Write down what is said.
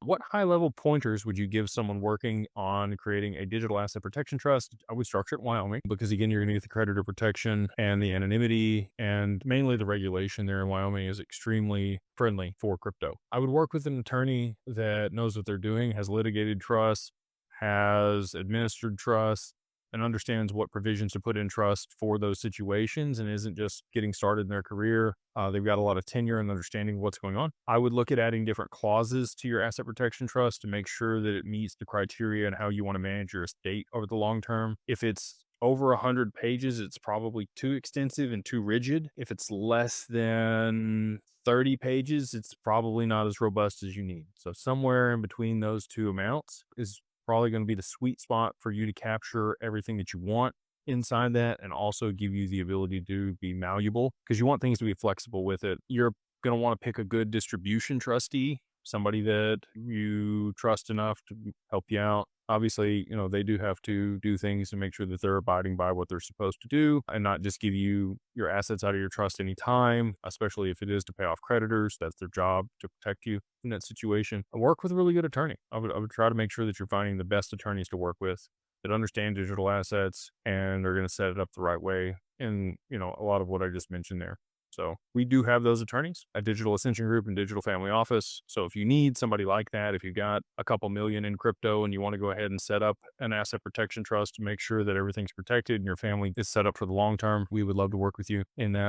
What high level pointers would you give someone working on creating a digital asset protection trust? I would structure it in Wyoming because, again, you're going to get the creditor protection and the anonymity, and mainly the regulation there in Wyoming is extremely friendly for crypto. I would work with an attorney that knows what they're doing, has litigated trusts, has administered trusts, and understands what provisions to put in trust for those situations and isn't just getting started in their career. They've got a lot of tenure and understanding of what's going on. I would look at adding different clauses to your asset protection trust to make sure that it meets the criteria and how you want to manage your estate over the long term. If it's over 100 pages, it's probably too extensive and too rigid. If it's less than 30 pages, it's probably not as robust as you need. So somewhere in between those two amounts is probably going to be the sweet spot for you to capture everything that you want inside that and also give you the ability to be malleable because you want things to be flexible with it. You're going to want to pick a good distribution trustee, somebody that you trust enough to help you out. Obviously, they do have to do things to make sure that they're abiding by what they're supposed to do and not just give you your assets out of your trust anytime, especially if it is to pay off creditors. That's their job to protect you in that situation. And work with a really good attorney. I would try to make sure that you're finding the best attorneys to work with that understand digital assets and are going to set it up the right way. And, a lot of what I just mentioned there. So we do have those attorneys at Digital Ascension Group and Digital Family Office. So if you need somebody like that, if you've got a couple million in crypto and you want to go ahead and set up an asset protection trust to make sure that everything's protected and your family is set up for the long term, we would love to work with you in that.